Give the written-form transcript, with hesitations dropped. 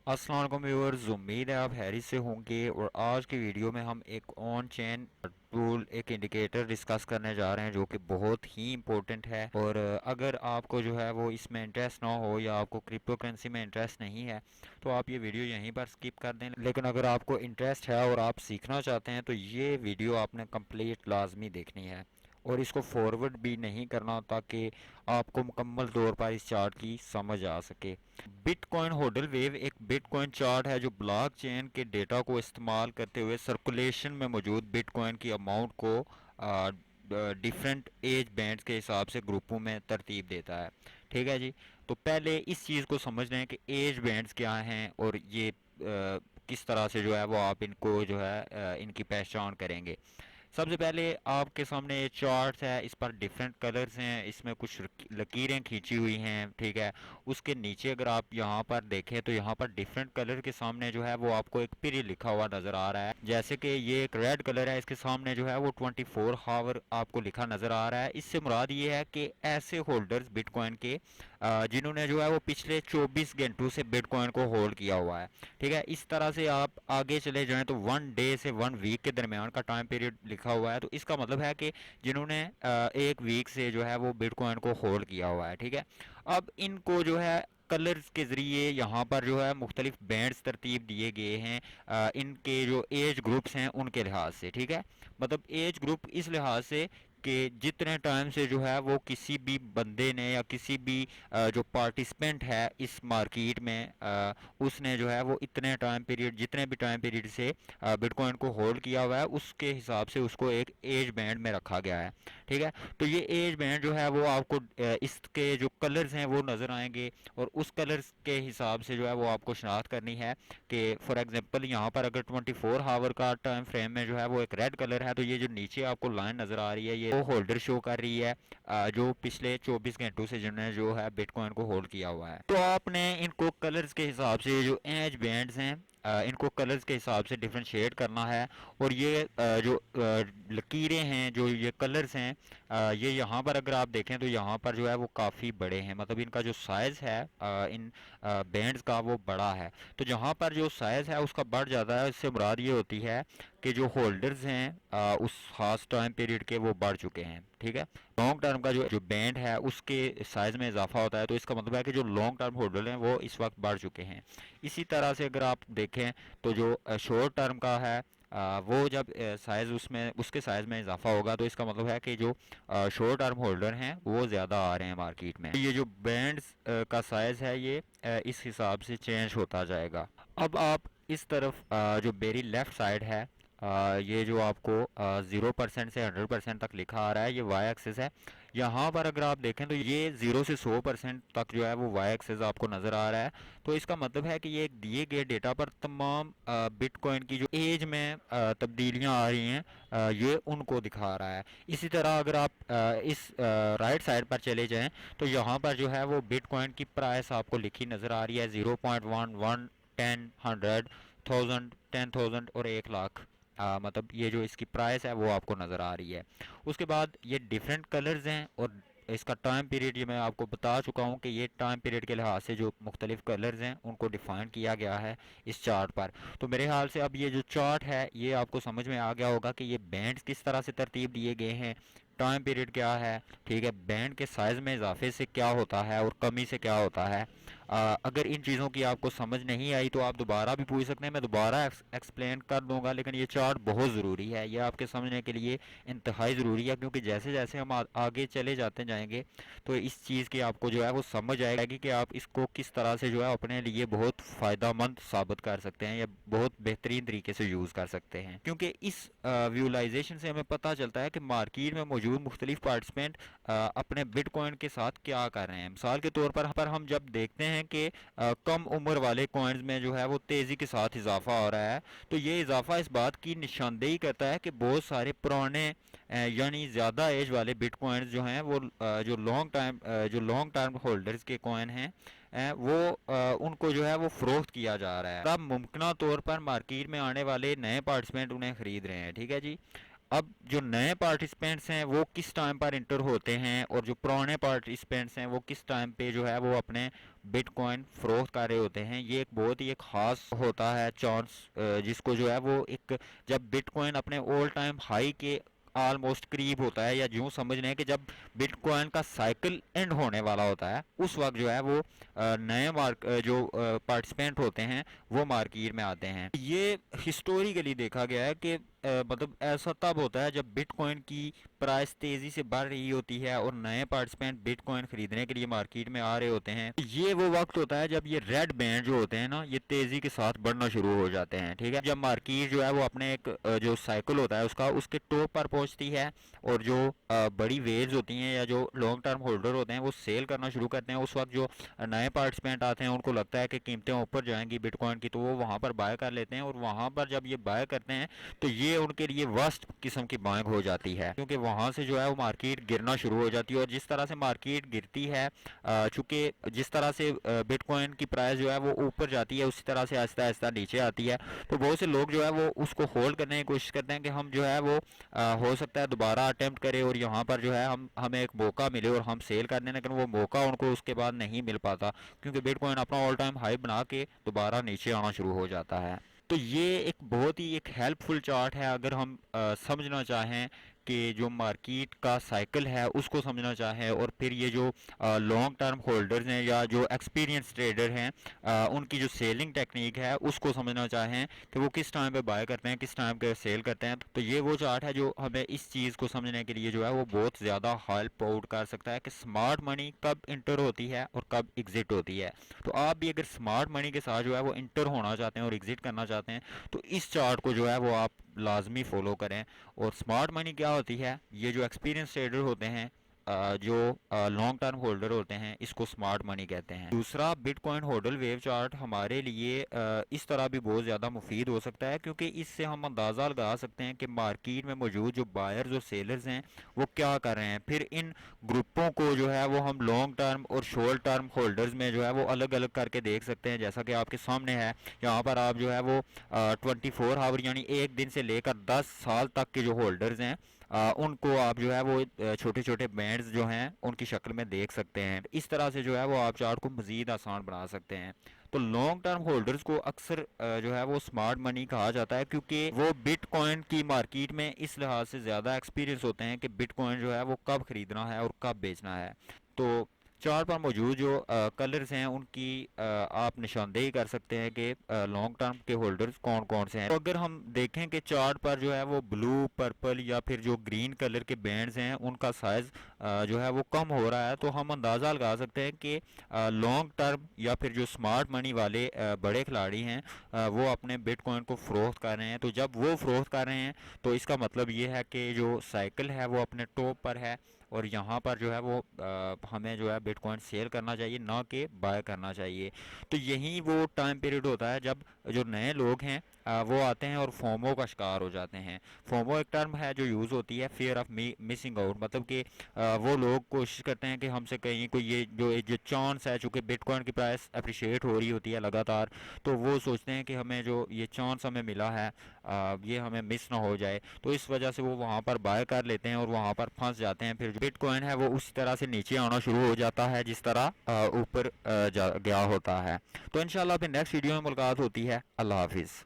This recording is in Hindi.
अस्सलाम वालेकुम व्यूअर्स, उम्मीद है आप हैरिस से होंगे। और आज की वीडियो में हम एक ऑन चेन टूल, एक इंडिकेटर डिस्कस करने जा रहे हैं जो कि बहुत ही इंपॉर्टेंट है। और अगर आपको जो है वो इसमें इंटरेस्ट ना हो या आपको क्रिप्टो करेंसी में इंटरेस्ट नहीं है तो आप ये वीडियो यहीं पर स्किप कर दें। लेकिन अगर आपको इंटरेस्ट है और आप सीखना चाहते हैं तो ये वीडियो आपने कंप्लीट लाजमी देखनी है और इसको फॉरवर्ड भी नहीं करना ताकि आपको मुकम्मल तौर पर इस चार्ट की समझ आ सके। बिटकॉइन होडल वेव एक बिटकॉइन चार्ट है जो ब्लॉकचेन के डेटा को इस्तेमाल करते हुए सर्कुलेशन में मौजूद बिटकॉइन की अमाउंट को डिफरेंट एज बैंड्स के हिसाब से ग्रुपों में तरतीब देता है। ठीक है जी। तो पहले इस चीज़ को समझ लें कि एज बैंड्स क्या हैं और ये किस तरह से जो है वो आप इनको जो है इनकी पहचान करेंगे। सबसे पहले आपके सामने ये चार्ट है, इस पर डिफरेंट कलर्स हैं, इसमें कुछ लकीरें खींची हुई हैं। ठीक है। उसके नीचे अगर आप यहाँ पर देखें तो यहाँ पर डिफरेंट कलर के सामने जो है वो आपको एक पीरियड लिखा हुआ नजर आ रहा है। जैसे कि ये एक रेड कलर है, इसके सामने जो है वो 24 आवर आपको लिखा नजर आ रहा है। इससे मुराद ये है कि ऐसे होल्डर्स बिटकॉइन के जिन्होंने जो है वो पिछले 24 घंटों से बिटकॉइन को होल्ड किया हुआ है। ठीक है। इस तरह से आप आगे चले जाएं तो 1 डे से 1 वीक के दरमियान का टाइम पीरियड लिखा हुआ है, तो इसका मतलब है कि जिन्होंने एक वीक से जो है वो बिटकॉइन को होल्ड किया हुआ है। ठीक है। अब इनको जो है कलर्स के ज़रिए यहाँ पर जो है मुख्तलिफ बैंड्स तरतीब दिए गए हैं इनके जो एज ग्रुप्स हैं उनके लिहाज से। ठीक है। मतलब एज ग्रुप इस लिहाज से कि जितने टाइम से जो है वो किसी भी बंदे ने या किसी भी जो पार्टिसिपेंट है इस मार्केट में उसने जो है वो इतने टाइम पीरियड, जितने भी टाइम पीरियड से बिटकॉइन को होल्ड किया हुआ है उसके हिसाब से उसको एक एज बैंड में रखा गया है। ठीक है। तो ये एज बैंड जो है वो आपको इसके जो कलर्स हैं वो नज़र आएंगे और उस कलर्स के हिसाब से जो है वो आपको शनाख्त करनी है कि फॉर एग्जांपल यहाँ पर अगर 24 आवर का टाइम फ्रेम में जो है वो एक रेड कलर है तो ये जो नीचे आपको लाइन नज़र आ रही है ये वो होल्डर शो कर रही है जो पिछले 24 घंटों से जिन्होंने जो है बिटकॉइन को होल्ड किया हुआ है। तो आपने इनको कलर्स के हिसाब से जो एज बैंड्स हैं इनको कलर्स के हिसाब से डिफ्रेंशिएट करना है। और ये जो लकीरें हैं, जो ये कलर्स हैं, ये यहाँ पर अगर आप देखें तो यहाँ पर जो है वो काफ़ी बड़े हैं, मतलब इनका जो साइज़ है इन बैंड्स का वो बड़ा है। तो जहाँ पर जो साइज़ है उसका बढ़ जाता है, इससे मुराद ये होती है कि जो होल्डर्स हैं उस खास टाइम पीरियड के वो बढ़ चुके हैं। ठीक है। लॉन्ग टर्म का जो जो बैंड है उसके साइज में इजाफा होता है, तो इसका मतलब है कि जो लॉन्ग टर्म होल्डर हैं वो इस वक्त बढ़ चुके हैं। इसी तरह से अगर आप देखें तो जो शॉर्ट टर्म का है वो जब साइज उसमें उसके साइज में इजाफा होगा तो इसका मतलब है कि जो शॉर्ट टर्म होल्डर हैं वो ज़्यादा आ रहे हैं मार्केट में। ये जो बैंड्स का साइज है ये इस हिसाब से चेंज होता जाएगा। अब आप इस तरफ जो मेरी लेफ्ट साइड है ये जो आपको 0% से 100% तक लिखा आ रहा है ये वाई एक्सिस है। यहाँ पर अगर आप देखें तो ये 0 से 100% तक जो है वो वाई एक्सिस आपको नज़र आ रहा है। तो इसका मतलब है कि ये एक दिए गए डेटा पर तमाम बिटकॉइन की जो एज में तब्दीलियाँ आ रही हैं ये उनको दिखा रहा है। इसी तरह अगर आप इस राइट साइड पर चले जाएं तो यहाँ पर जो है वो बिटकॉइन की प्राइस आपको लिखी नज़र आ रही है 0.11 10 100 1000 10,000 और 1 लाख। मतलब ये जो इसकी प्राइस है वो आपको नज़र आ रही है। उसके बाद ये डिफरेंट कलर्स हैं और इसका टाइम पीरियड ये मैं आपको बता चुका हूँ कि ये टाइम पीरियड के लिहाज से जो मुख्तलिफ कलर्स हैं उनको डिफ़ाइन किया गया है इस चार्ट पर। तो मेरे ख्याल से अब ये जो चार्ट है ये आपको समझ में आ गया होगा कि ये बैंड्स किस तरह से तरतीब दिए गए हैं, टाइम पीरियड क्या है। ठीक है। बैंड के साइज़ में इजाफे से क्या होता है और कमी से क्या होता है। अगर इन चीज़ों की आपको समझ नहीं आई तो आप दोबारा भी पूछ सकते हैं, मैं दोबारा एक्सप्लेन कर दूंगा। लेकिन ये चार्ट बहुत ज़रूरी है, ये आपके समझने के लिए इंतहाई ज़रूरी है क्योंकि जैसे जैसे हम आगे चले जाते जाएंगे तो इस चीज़ की आपको जो है वो समझ आएगी कि आप इसको किस तरह से जो है अपने लिए बहुत फ़ायदेमंद साबित कर सकते हैं या बहुत बेहतरीन तरीके से यूज़ कर सकते हैं। क्योंकि इस विजुलाइजेशन से हमें पता चलता है कि मार्केट में मौजूद मुख्तलिफ पार्टिसिपेंट अपने बिटकॉइन के साथ क्या कर रहे हैं। मिसाल के तौर पर हम जब देखते हैं कि कम उम्र वाले कॉइन्स में जो है वो तेज़ी के साथ इजाफा हो रहा है तो ये इजाफा इस बात की निशानदेही करता है कि बहुत सारे पुराने यानी ज़्यादा एज वाले बिटकॉइंस जो हैं वो जो लॉन्ग टर्म होल्डर्स के कॉइन हैं वो उनको जो है वो फ़रोख्त किया जा रहा है। अब मुमकिन तौर पर मार्केट में आने वाले नए पार्टिसिपेंट उन्हें ख़रीद रहे हैं। ठीक है जी। अब जो नए पार्टिसिपेंट्स हैं वो किस टाइम पर इंटर होते हैं और जो पुराने पार्टिसिपेंट्स हैं वो किस टाइम पे जो है वो अपने बिटकॉइन फरोख्त कर रहे होते हैं, ये एक बहुत ही एक खास होता है चांस, जिसको जो है वो एक, जब बिटकॉइन अपने ऑल टाइम हाई के ऑलमोस्ट करीब होता है, या यूं समझ लें कि जब बिटकॉइन का साइकिल एंड होने वाला होता है, उस वक्त जो है वो नए जो पार्टिसिपेंट होते हैं वो मार्केट में आते हैं। ये हिस्टोरिकली देखा गया है कि मतलब ऐसा तब होता है जब बिटकॉइन की प्राइस तेजी से बढ़ रही होती है और नए पार्टिसिपेंट बिटकॉइन खरीदने के लिए मार्केट में आ रहे होते हैं। ये वो वक्त होता है जब ये रेड बैंड जो होते हैं ना, ये तेजी के साथ बढ़ना शुरू हो जाते हैं। ठीक है, जब मार्केट जो है वो अपने एक जो साइकिल होता है उसका, उसके टॉप पर पहुंचती है, और जो बड़ी वेव्स होती हैं या जो लॉन्ग टर्म होल्डर होते हैं वो सेल करना शुरू करते हैं, उस वक्त जो नए पार्टिसिपेंट आते हैं उनको लगता है कि कीमतें ऊपर जाएंगी बिटकॉइन की, तो वो वहां पर बाय कर लेते हैं, और वहां पर जब ये बाय करते हैं तो ये उनके लिए वर्स्ट किस्म की बाइंग हो जाती है, क्योंकि वहां से जो है वो मार्केट गिरना शुरू हो जाती है। और जिस तरह से मार्केट गिरती है, चूंकि जिस तरह से बिटकॉइन की प्राइस जो है वो ऊपर जाती है, उसी तरह से आहिस्ता आहिस्ता नीचे आती है, तो बहुत से लोग जो है वो उसको होल्ड करने की कोशिश करते हैं कि हम जो है वो हो सकता है दोबारा अटेम्प्ट करें और यहाँ पर जो है हम हमें एक मौका मिले और हम सेल कर दें, लेकिन वो मौका उनको उसके बाद नहीं मिल पाता, क्योंकि बिटकॉइन अपना ऑल टाइम हाई बना के दोबारा नीचे आना शुरू हो जाता है। तो ये एक बहुत ही एक हेल्पफुल चार्ट है अगर हम समझना चाहें कि जो मार्केट का साइकिल है उसको समझना चाहें, और फिर ये जो लॉन्ग टर्म होल्डर्स हैं या जो एक्सपीरियंस ट्रेडर हैं, उनकी जो सेलिंग टेक्निक है उसको समझना चाहें कि वो किस टाइम पे बाय करते हैं, किस टाइम पे सेल करते हैं। तो ये वो चार्ट है जो हमें इस चीज़ को समझने के लिए जो है वो बहुत ज़्यादा हेल्प आउट कर सकता है कि स्मार्ट मनी कब इंटर होती है और कब एग्जिट होती है। तो आप भी अगर स्मार्ट मनी के साथ जो है वो इंटर होना चाहते हैं और एग्जिट करना चाहते हैं, तो इस चार्ट को जो है वो आप लाजमी फॉलो करें। और स्मार्ट मनी क्या होती है, ये जो एक्सपीरियंस ट्रेडर होते हैं, जो लॉन्ग टर्म होल्डर होते हैं, इसको स्मार्ट मनी कहते हैं। दूसरा, बिटकॉइन होल्डर वेव चार्ट हमारे लिए इस तरह भी बहुत ज़्यादा मुफीद हो सकता है, क्योंकि इससे हम अंदाज़ा लगा सकते हैं कि मार्केट में मौजूद जो बायर्स और सेलर्स हैं वो क्या कर रहे हैं। फिर इन ग्रुपों को जो है वो हम लॉन्ग टर्म और शॉर्ट टर्म होल्डर्स में जो है वो अलग अलग करके देख सकते हैं, जैसा कि आपके सामने है। यहाँ पर आप जो है वो 24 आवर यानी एक दिन से लेकर 10 साल तक के जो होल्डर्स हैं, उनको आप जो है वो छोटे छोटे बैंड्स जो हैं उनकी शक्ल में देख सकते हैं। इस तरह से जो है वो आप चार्ट को मज़ीद आसान बना सकते हैं। तो लॉन्ग टर्म होल्डर्स को अक्सर जो है वो स्मार्ट मनी कहा जाता है, क्योंकि वो बिटकॉइन की मार्केट में इस लिहाज से ज़्यादा एक्सपीरियंस होते हैं कि बिटकॉइन जो है वो कब खरीदना है और कब बेचना है। तो चार्ट पर मौजूद जो कलर्स हैं उनकी आप निशानदेही कर सकते हैं कि लॉन्ग टर्म के होल्डर्स कौन कौन से हैं। तो अगर हम देखें कि चार्ट पर जो है वो ब्लू, पर्पल या फिर जो ग्रीन कलर के बैंड्स हैं उनका साइज जो है वो कम हो रहा है, तो हम अंदाज़ा लगा सकते हैं कि लॉन्ग टर्म या फिर जो स्मार्ट मनी वाले बड़े खिलाड़ी हैं, वो अपने बिटकॉइन को फ़रोख्त कर रहे हैं। तो जब वो फ़रोख्त कर रहे हैं तो इसका मतलब ये है कि जो साइकिल है वो अपने टॉप पर है, और यहाँ पर जो है वो हमें जो है बिटकॉइन सेल करना चाहिए, ना कि बाय करना चाहिए। तो यही वो टाइम पीरियड होता है जब जो नए लोग हैं वो आते हैं और फोमो का शिकार हो जाते हैं। फोमो एक टर्म है जो यूज़ होती है फियर ऑफ मिसिंग आउट, मतलब कि वो लोग कोशिश करते हैं कि हमसे कहीं कोई ये जो चांस है, चूँकि बिटकॉइन की प्राइस अप्रिशिएट हो रही होती है लगातार, तो वो सोचते हैं कि हमें जो ये चांस हमें मिला है ये हमें मिस ना हो जाए, तो इस वजह से वो वहाँ पर बाय कर लेते हैं और वहाँ पर फंस जाते हैं। फिर जो बिटकॉइन है वो उसी तरह से नीचे आना शुरू हो जाता है जिस तरह ऊपर गया होता है। तो इंशाल्लाह फिर नेक्स्ट वीडियो में मुलाकात होती है। अल्लाह हाफिज़।